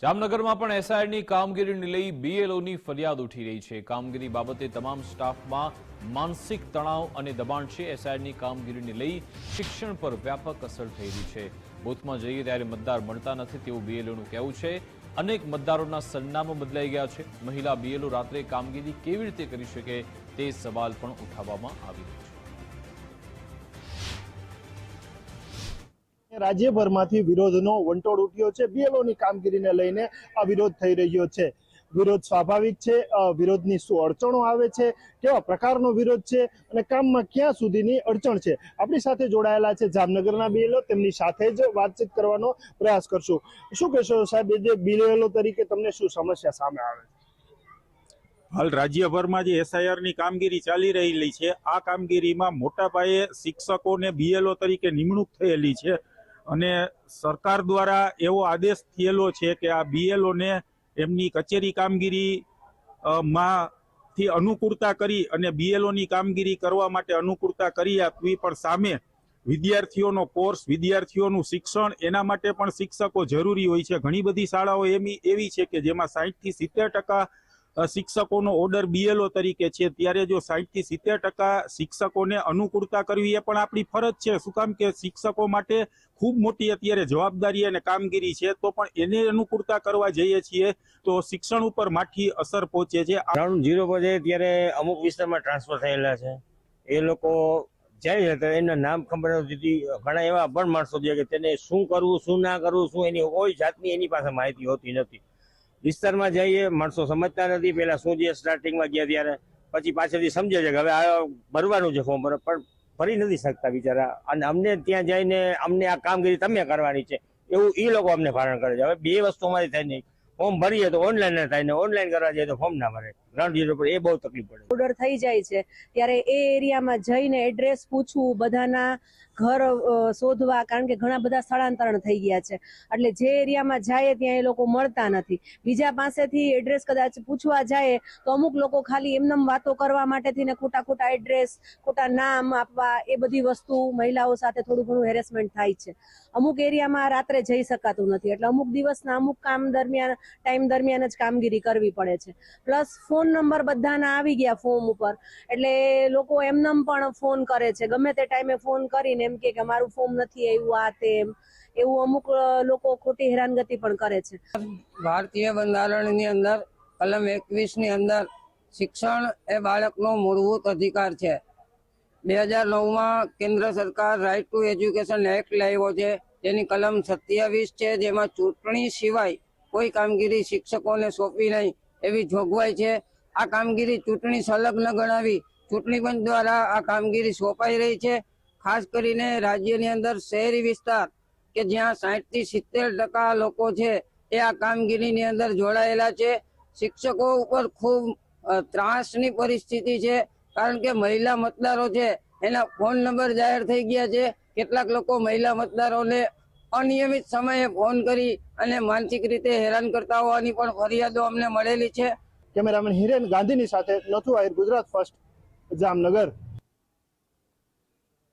જામનગરમાં પણ એસઆઈઆરની કામગીરીને લઈ બીએલઓની ફરિયાદ ઉઠી રહી છે। કામગીરી બાબતે તમામ સ્ટાફમાં માનસિક તણાવ અને દબાણ છે। એસઆઈઆરની કામગીરીને લઈ શિક્ષણ પર વ્યાપક અસર થઈ રહી છે। બૂથમાં જઈએ ત્યારે મતદાર મળતા નથી તેવું બીએલઓનું કહેવું છે। અનેક મતદારોના સરનામા બદલાઈ ગયા છે। મહિલા બીએલઓ રાત્રે કામગીરી કેવી રીતે કરી શકે તે સવાલ પણ ઉઠાવવામાં આવી રહ્યો છે। રાજ્યભરમાંથી વિરોધનો વંટોળ ઉઠ્યો છે। બીએલઓની કામગીરીને લઈને આ વિરોધ થઈ રહ્યો છે। વિરોધ સ્વાભાવિક છે। વિરોધની શું અડચણો આવે છે, કેવા પ્રકારનો વિરોધ છે અને કામમાં ક્યાં સુધીની અડચણ છે, આપણી સાથે જોડાયેલા છે જામનગરના બીએલઓ। તેમની સાથે જ વાતચીત કરવાનો પ્રયાસ કરશું। શું કહેશો સાહેબ, જે બીએલઓ તરીકે તમને શું સમસ્યા સામે આવે છે? હાલ રાજ્યભરમાં જે એસઆઈઆરની કામગીરી ચાલી રહેલી છે, આ કામગીરીમાં મોટા પાયે શિક્ષકોને બીએલઓ તરીકે નિમણૂક થયેલી છે અને સરકાર દ્વારા એવો આદેશ થયેલો છે કે આ બીએલઓને એમની કચેરી કામગીરી માંથી અનુકૂળતા કરી અને બીએલઓની કામગીરી કરવા માટે અનુકૂળતા કરી આપવી, પણ સામે વિદ્યાર્થીઓનો કોર્સ, વિદ્યાર્થીઓનું શિક્ષણ, એના માટે પણ શિક્ષકો જરૂરી હોય છે। ઘણી બધી શાળાઓ એવી છે કે જેમાં 60 થી 70% શિક્ષકોનો ઓર્ડર બીએલઓ તરીકે છે, ત્યારે જો 60 થી 70% શિક્ષકોને અનુકૂળતા કરવી એ પણ આપણી ફરજ છે। શું કામ કે શિક્ષકો માટે ખૂબ મોટી અત્યારે જવાબદારી અને કામગીરી છે, તો પણ એને અનુકૂળતા કરવા જઈએ છીએ તો શિક્ષણ ઉપર માઠી અસર પહોંચે છે। ગ્રાઉન્ડ ઝીરો પર છે ત્યારે અમુક વિસ્તારમાં ટ્રાન્સફર થયેલા છે, એ લોકો જાય તો એના નામ ખબર નથી। ઘણા એવા પણ માણસો છે કે તેને શું કરવું, શું ના કરવું, શું એની કોઈ જાતની એની પાસે માહિતી હોતી નથી। વિસ્તારમાં જઈએ, માણસો સમજતા નથી। પેલા શું જે સ્ટાર્ટિંગમાં ગયા ત્યારે પછી પાછળથી સમજે છે કે હવે આ ભરવાનું છે ફોર્મ, પણ ભરી નથી શકતા બિચારા। અને અમને ત્યાં જઈને અમને આ કામગીરી તમે કરવાની છે એવું એ લોકો અમને ભારણ કરે છે। હવે બે વસ્તુ અમારી થાય નહીં, ફોર્મ ભરીએ તો ઓનલાઈન ના થાય ને ઓનલાઈન કરવા જઈએ તો ફોર્મ ના ભરે। ગ્રાઉન્ડ ઝીરો પર એ બહુ તકલીફ પડે। ઓર્ડર થઈ જાય છે ત્યારે એ એરિયામાં જઈને એડ્રેસ પૂછવું, બધાના ઘર શોધવા, કારણ કે ઘણા બધા સ્થળાંતરણ થઈ ગયા છે, એટલે જે એરિયામાં જાય ત્યાં એ લોકો મળતા નથી। બીજા પાસેથી એડ્રેસ કદાચ પૂછવા જાય તો અમુક લોકો ખાલી એમનેમ વાતો કરવા માટેથી ને ખોટા એડ્રેસ, ખોટા નામ આપવા, એ બધી વસ્તુ મહિલાઓ સાથે થોડું ઘણું હેરેસમેન્ટ થાય છે। અમુક એરિયામાં રાત્રે જઈ શકાતું નથી, એટલે અમુક દિવસના અમુક ટાઈમ દરમિયાન જ કામગીરી કરવી પડે છે। પ્લસ ફોન નંબર બધાના આવી ગયા ફોર્મ ઉપર, એટલે લોકો એમનેમ પણ ફોન કરે છે, ગમે તે ટાઈમે ફોન કરીને એમ કે મારું ફોર્મ નથી આવ્યું, આ તેમ એવું અમુક લોકો ખોટી હેરાનગતિ પણ કરે છે। ભારતીય બંધારણની અંદર કલમ 21 ની અંદર શિક્ષણ એ બાળકનો મૂળભૂત અધિકાર છે। 2009માં કેન્દ્ર સરકાર રાઇટ ટુ એજ્યુકેશન એક્ટ લાવ્યો છે, જેની કલમ 27 છે, જેમાં ચૂંટણી સિવાય કોઈ કામગીરી શિક્ષકોને સોંપી નહીં એવી જોગવાઈ છે। આ કામગીરી ચૂંટણી સંલગ્ન ગણાવી ચૂંટણી પંચ દ્વારા આ કામગીરી સોંપાઈ રહી છે। ખાસ કરીને રાજ્યની અંદર શહેરી વિસ્તાર કે જ્યાં 60 થી 70% લોકો છે એ આ કામગીરીની અંદર જોડાયેલા છે। શિક્ષકો ઉપર ખૂબ ત્રાસની પરિસ્થિતિ છે, કારણ કે મહિલા મતદારો છે એના ફોન નંબર જાહેર થઈ ગયા છે। કેટલાક લોકો મહિલા મતદારોને અનિયમિત સમયે ફોન કરી અને માનસિક રીતે હેરાન કરતા હોવાની પણ ફરિયાદો અમને મળેલી છે। કેમેરામેન હિરેન ગાંધીની સાથે નથુ આહિર, ગુજરાત ફર્સ્ટ, જામનગર।